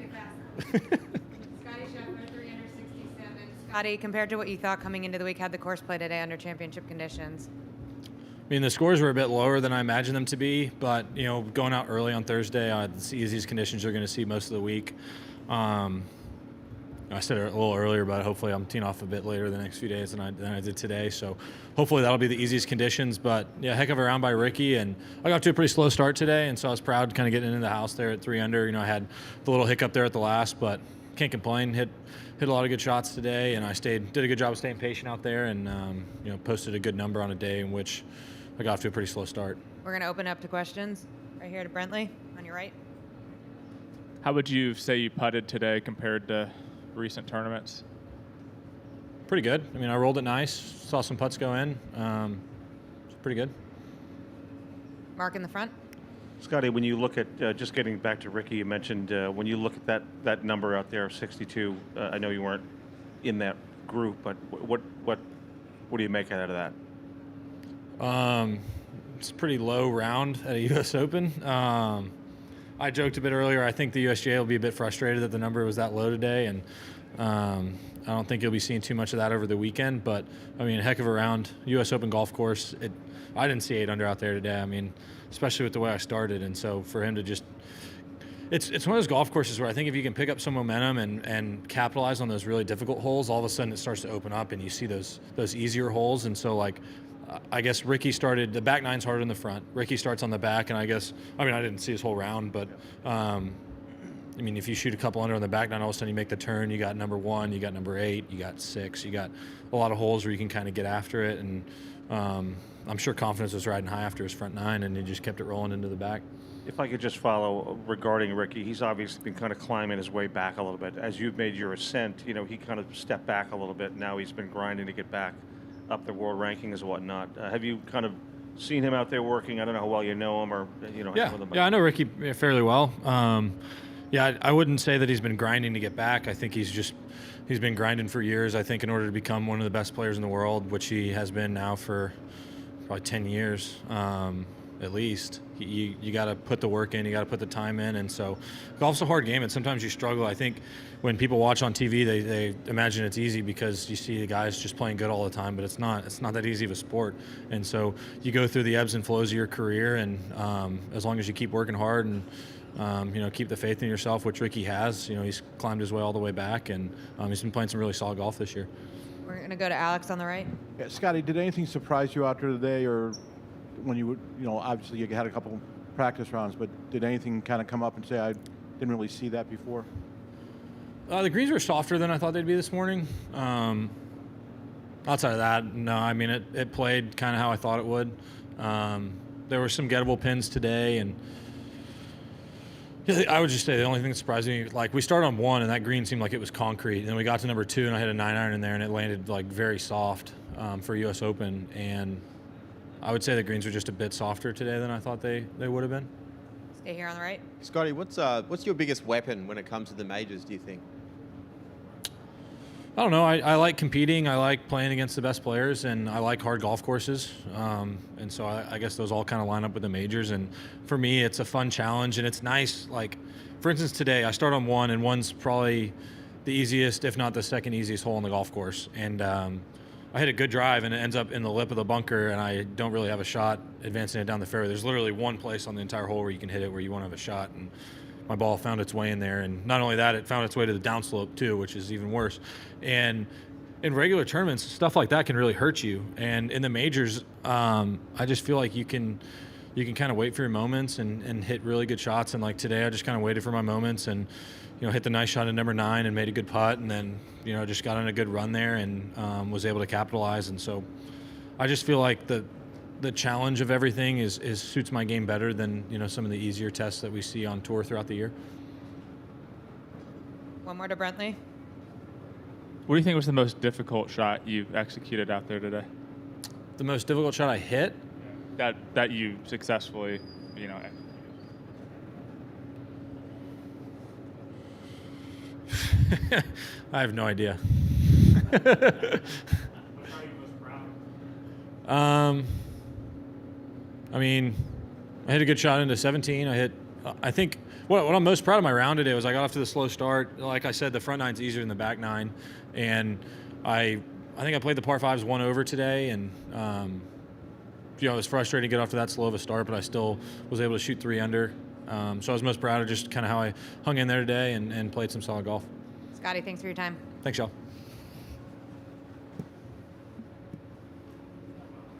make it fast. Scottie Scheffler, 367. Scottie, compared to what you thought coming into the week, how'd the course play today under championship conditions? I mean, the scores were a bit lower than I imagined them to be, but, you know, going out early on Thursday, it's the easiest conditions you're going to see most of the week. I said it a little earlier, but hopefully I'm teeing off a bit later the next few days than I did today. So hopefully that'll be the easiest conditions. But yeah, heck of a round by Ricky, and I got to a pretty slow start today, and so I was proud kind of getting into the house there at 3 under. You know, I had the little hiccup there at the last, but can't complain. Hit a lot of good shots today, and I did a good job of staying patient out there, and you know, posted a good number on a day in which I got off to a pretty slow start. We're going to open up to questions right here to Brentley on your right. How would you say you putted today compared to recent tournaments? Pretty good. I mean, I rolled it nice. Saw some putts go in. It's pretty good. Mark in the front. Scottie, when you look at, just getting back to Ricky, you mentioned when you look at that number out there, 62, I know you weren't in that group, but what do you make out of that? It's a pretty low round at a U.S. Open. I joked a bit earlier, I think the USGA will be a bit frustrated that the number was that low today, and I don't think you'll be seeing too much of that over the weekend, but I mean, a heck of a round. U.S. Open golf course, I didn't see 8 under out there today. I mean, especially with the way I started, and so for him to just, it's one of those golf courses where I think if you can pick up some momentum and capitalize on those really difficult holes, all of a sudden it starts to open up and you see those easier holes, and so like, I guess Ricky started, the back nine's harder than the front. Ricky starts on the back, and I didn't see his whole round, but I mean, if you shoot a couple under on the back nine, all of a sudden you make the turn, you got number 1, you got number 8, you got 6, you got a lot of holes where you can kind of get after it, and I'm sure confidence was riding high after his front 9, and he just kept it rolling into the back. If I could just follow regarding Ricky, he's obviously been kind of climbing his way back a little bit. As you've made your ascent, you know, he kind of stepped back a little bit. Now he's been grinding to get back up the world rankings and whatnot. Have you kind of seen him out there working? I don't know how well you know him, or you know. Yeah, I know Ricky fairly well. Yeah, I wouldn't say that he's been grinding to get back. I think he's been grinding for years. I think in order to become one of the best players in the world, which he has been now for probably 10 years at least. You got to put the work in, you got to put the time in, and so golf's a hard game, and sometimes you struggle. I think when people watch on TV, they imagine it's easy because you see the guys just playing good all the time, but it's not that easy of a sport. And so you go through the ebbs and flows of your career, and as long as you keep working hard and you know, keep the faith in yourself, which Ricky has. You know, he's climbed his way all the way back, and he's been playing some really solid golf this year. We're going to go to Alex on the right. Yeah, Scottie, did anything surprise you out there today, or when you know, obviously you had a couple practice rounds, but did anything kind of come up and say, I didn't really see that before? The greens were softer than I thought they'd be this morning. Outside of that, no. I mean, it played kind of how I thought it would. There were some gettable pins today, and I would just say the only thing that surprised me, like, we started on 1, and that green seemed like it was concrete. And then we got to number 2, and I hit a 9-iron in there, and it landed like very soft for U.S. Open. And I would say the greens were just a bit softer today than I thought they would have been. Stay here on the right. Scottie, what's your biggest weapon when it comes to the majors, do you think? I don't know. I like competing. I like playing against the best players, and I like hard golf courses. And so I guess those all kind of line up with the majors. And for me, it's a fun challenge, and it's nice. Like, for instance, today I start on 1, and 1's probably the easiest, if not the second easiest hole on the golf course. And I hit a good drive, and it ends up in the lip of the bunker, and I don't really have a shot advancing it down the fairway. There's literally one place on the entire hole where you can hit it where you won't have a shot. And my ball found its way in there, and not only that, it found its way to the downslope too, which is even worse. And in regular tournaments, stuff like that can really hurt you. And in the majors, I just feel like you can kind of wait for your moments and hit really good shots. And like today, I just kind of waited for my moments and, you know, hit the nice shot at number 9 and made a good putt, and then, you know, just got on a good run there and was able to capitalize. And so I just feel like the challenge of everything is suits my game better than, you know, some of the easier tests that we see on tour throughout the year. One more to Brentley. What do you think was the most difficult shot you've executed out there today? The most difficult shot I hit? That you successfully, you know. I have no idea. I mean, I hit a good shot into 17. I think What I'm most proud of my round today was I got off to the slow start. Like I said, the front nine's easier than the back nine, and I think I played the par fives 1 over today, and it was frustrating to get off to that slow of a start, but I still was able to shoot 3 under. So I was most proud of just kind of how I hung in there today and played some solid golf. Scottie, thanks for your time. Thanks, y'all.